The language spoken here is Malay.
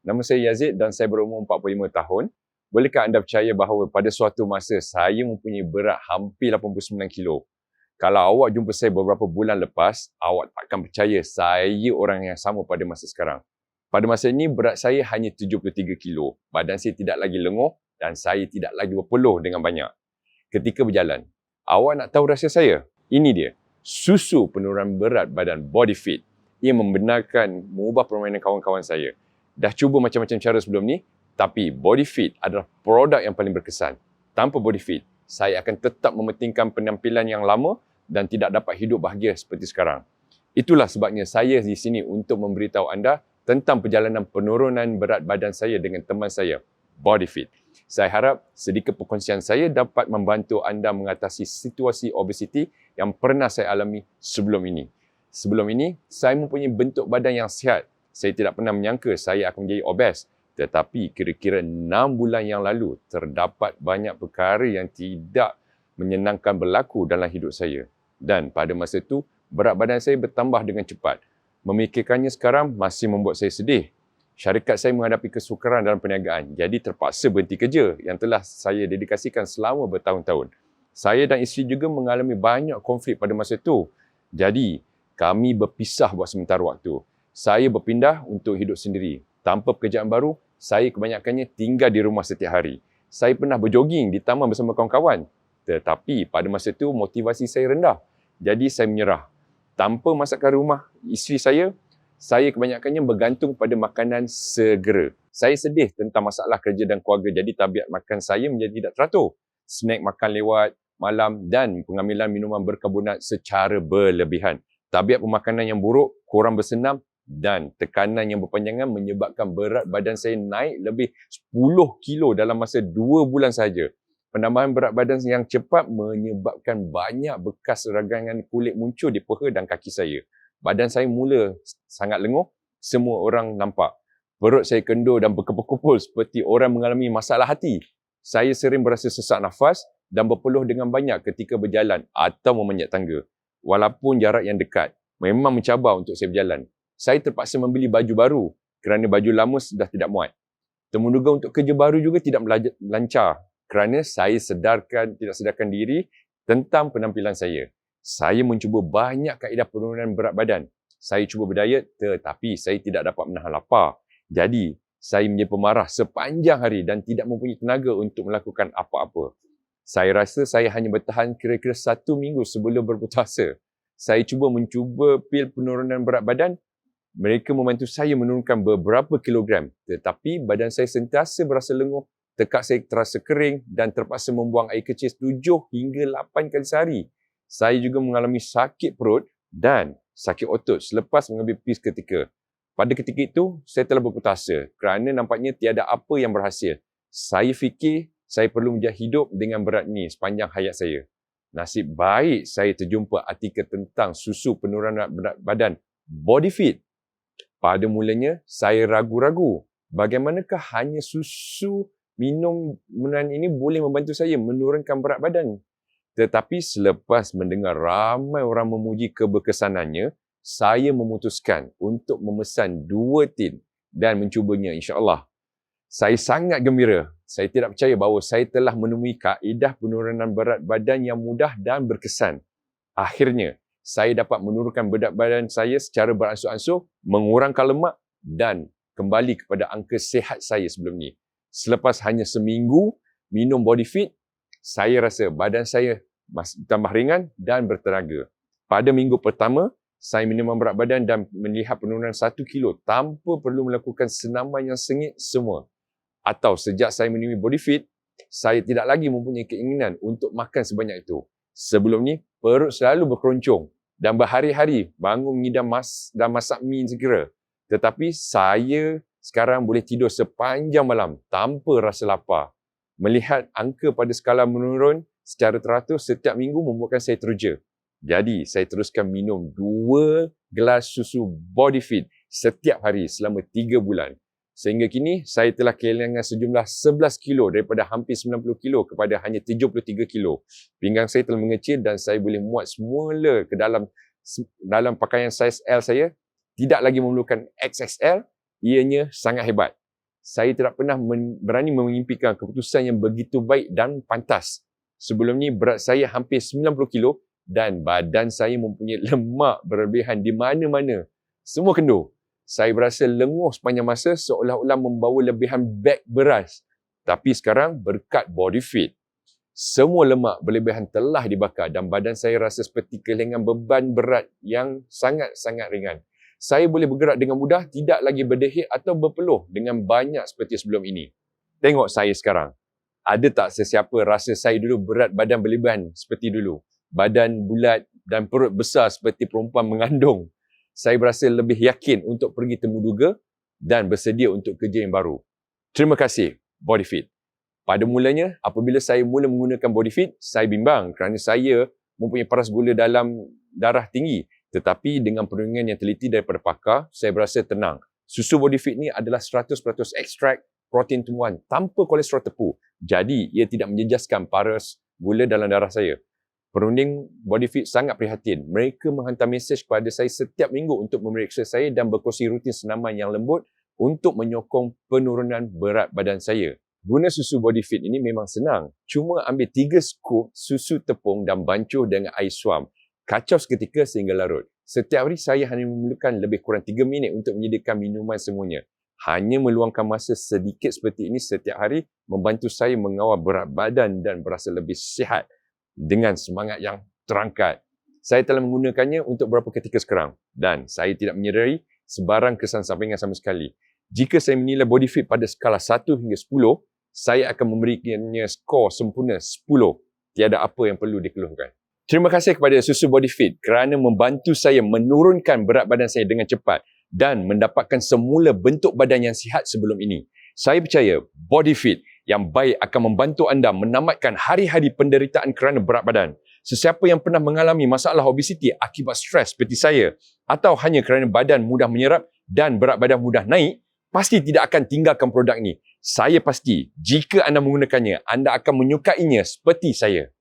Nama saya Yazid dan saya berumur 45 tahun. Bolehkah anda percaya bahawa pada suatu masa saya mempunyai berat hampir 89 kilo? Kalau awak jumpa saya beberapa bulan lepas, awak takkan percaya saya orang yang sama pada masa sekarang. Pada masa ini, berat saya hanya 73 kilo. Badan saya tidak lagi lenguh dan saya tidak lagi berpeluh dengan banyak. Ketika berjalan, awak nak tahu rahsia saya? Ini dia, susu penurunan berat badan Body Fit. Ia membenarkan mengubah permainan kawan-kawan saya. Dah cuba macam-macam cara sebelum ni, tapi Body Fit adalah produk yang paling berkesan. Tanpa Body Fit, saya akan tetap mementingkan penampilan yang lama dan tidak dapat hidup bahagia seperti sekarang. Itulah sebabnya saya di sini untuk memberitahu anda tentang perjalanan penurunan berat badan saya dengan teman saya, Body Fit. Saya harap sedikit perkongsian saya dapat membantu anda mengatasi situasi obesiti yang pernah saya alami sebelum ini. Sebelum ini, saya mempunyai bentuk badan yang sihat. Saya tidak pernah menyangka saya akan menjadi obes. Tetapi kira-kira 6 bulan yang lalu, terdapat banyak perkara yang tidak menyenangkan berlaku dalam hidup saya. Dan pada masa itu, berat badan saya bertambah dengan cepat. Memikirkannya sekarang masih membuat saya sedih. Syarikat saya menghadapi kesukaran dalam perniagaan, jadi terpaksa berhenti kerja yang telah saya dedikasikan selama bertahun-tahun. Saya dan isteri juga mengalami banyak konflik pada masa itu. Jadi, kami berpisah buat sementara waktu. Saya berpindah untuk hidup sendiri. Tanpa pekerjaan baru, saya kebanyakannya tinggal di rumah setiap hari. Saya pernah berjoging di taman bersama kawan-kawan. Tetapi pada masa itu motivasi saya rendah. Jadi saya menyerah. Tanpa masakan rumah isteri saya kebanyakannya bergantung pada makanan segera. Saya sedih tentang masalah kerja dan keluarga, jadi tabiat makan saya menjadi tidak teratur. Snack makan lewat malam dan pengambilan minuman berkarbonat secara berlebihan. Tabiat pemakanan yang buruk, kurang bersenam dan tekanan yang berpanjangan menyebabkan berat badan saya naik lebih 10 kilo dalam masa 2 bulan sahaja. Penambahan berat badan yang cepat menyebabkan banyak bekas ragangan kulit muncul di peha dan kaki saya. Badan saya mula sangat lenguh, semua orang nampak. Perut saya kendur dan berkepul-kepul seperti orang mengalami masalah hati. Saya sering berasa sesak nafas dan berpeluh dengan banyak ketika berjalan atau memanjat tangga. Walaupun jarak yang dekat, memang mencabar untuk saya berjalan. Saya terpaksa membeli baju baru kerana baju lama sudah tidak muat. Temuduga untuk kerja baru juga tidak lancar kerana saya tidak sedarkan diri tentang penampilan saya. Saya mencuba banyak kaedah penurunan berat badan. Saya cuba berdiet tetapi saya tidak dapat menahan lapar. Jadi, saya menjadi pemarah sepanjang hari dan tidak mempunyai tenaga untuk melakukan apa-apa. Saya rasa saya hanya bertahan kira-kira 1 minggu sebelum berpuasa. Saya mencuba pil penurunan berat badan. Mereka membantu saya menurunkan beberapa kilogram. Tetapi badan saya sentiasa berasa lenguh, tekak saya terasa kering dan terpaksa membuang air kecil 7 hingga 8 kali sehari. Saya juga mengalami sakit perut dan sakit otot selepas mengambil pil seketika. Pada ketika itu, saya telah berpuasa kerana nampaknya tiada apa yang berhasil. Saya fikir saya perlu menjadi hidup dengan berat ini sepanjang hayat saya. Nasib baik saya terjumpa artikel tentang susu penurunan berat badan Body Fit. Pada mulanya, saya ragu-ragu. Bagaimanakah hanya susu minuman ini boleh membantu saya menurunkan berat badan? Tetapi selepas mendengar ramai orang memuji keberkesanannya, saya memutuskan untuk memesan 2 tin dan mencubanya insya-Allah. Saya sangat gembira. Saya tidak percaya bahawa saya telah menemui kaedah penurunan berat badan yang mudah dan berkesan. Akhirnya, saya dapat menurunkan berat badan saya secara beransur-ansur, mengurangkan lemak dan kembali kepada angka sihat saya sebelum ni. Selepas hanya seminggu minum Body Fit, saya rasa badan saya tambah ringan dan bertenaga. Pada minggu pertama, saya minimum berat badan dan melihat penurunan 1 kilo tanpa perlu melakukan senaman yang sengit semua. Atau sejak saya minum Body Fit, saya tidak lagi mempunyai keinginan untuk makan sebanyak itu. Sebelum ni, perut selalu berkeroncong dan berhari-hari bangun mengidam dan masak mi segera. Tetapi saya sekarang boleh tidur sepanjang malam tanpa rasa lapar. Melihat angka pada skala menurun secara teratur setiap minggu membuatkan saya teruja. Jadi, saya teruskan minum 2 gelas susu Body Fit setiap hari selama 3 bulan. Sehingga kini, saya telah kehilangan sejumlah 11 kilo daripada hampir 90 kilo kepada hanya 73 kilo. Pinggang saya telah mengecil dan saya boleh muat semula ke dalam pakaian saiz L saya. Tidak lagi memerlukan XXL, ianya sangat hebat. saya tidak pernah berani mengimpikan keputusan yang begitu baik dan pantas. Sebelum ni berat saya hampir 90 kilo dan badan saya mempunyai lemak berlebihan di mana-mana. Semua kendur. Saya berasa lenguh sepanjang masa seolah-olah membawa lebihan beg beras. Tapi sekarang berkat body fit, semua lemak berlebihan telah dibakar dan badan saya rasa seperti kehilangan beban berat yang sangat-sangat ringan. Saya boleh bergerak dengan mudah, tidak lagi berdehik atau berpeluh dengan banyak seperti sebelum ini. Tengok saya sekarang. Ada tak sesiapa rasa saya dulu berat badan berlebihan seperti dulu? Badan bulat dan perut besar seperti perempuan mengandung. Saya berasa lebih yakin untuk pergi temu duga dan bersedia untuk kerja yang baru. Terima kasih, Body Fit. Pada mulanya, apabila saya mula menggunakan Body Fit, saya bimbang kerana saya mempunyai paras gula dalam darah tinggi. Tetapi dengan perundingan yang teliti daripada pakar, saya berasa tenang. Susu Body Fit ni adalah 100% ekstrak protein tumbuhan tanpa kolesterol tepu. Jadi, ia tidak menjejaskan paras gula dalam darah saya. Perunding Body Fit sangat prihatin. Mereka menghantar mesej kepada saya setiap minggu untuk memeriksa saya dan berkongsi rutin senaman yang lembut untuk menyokong penurunan berat badan saya. Guna susu Body Fit ini memang senang. Cuma ambil 3 skop susu tepung dan bancuh dengan air suam. Kacau seketika sehingga larut. Setiap hari saya hanya memerlukan lebih kurang 3 minit untuk menyediakan minuman semuanya. Hanya meluangkan masa sedikit seperti ini setiap hari membantu saya mengawal berat badan dan berasa lebih sihat dengan semangat yang terangkat. Saya telah menggunakannya untuk beberapa ketika sekarang dan saya tidak menyedari sebarang kesan sampingan sama sekali. Jika saya menilai Body Fit pada skala 1 hingga 10, saya akan memberikannya skor sempurna 10. Tiada apa yang perlu dikeluhkan. Terima kasih kepada susu Body Fit kerana membantu saya menurunkan berat badan saya dengan cepat dan mendapatkan semula bentuk badan yang sihat sebelum ini. Saya percaya Body Fit yang baik akan membantu anda menamatkan hari-hari penderitaan kerana berat badan. Sesiapa yang pernah mengalami masalah obesiti akibat stres seperti saya atau hanya kerana badan mudah menyerap dan berat badan mudah naik, pasti tidak akan tinggalkan produk ini. Saya pasti jika anda menggunakannya, anda akan menyukainya seperti saya.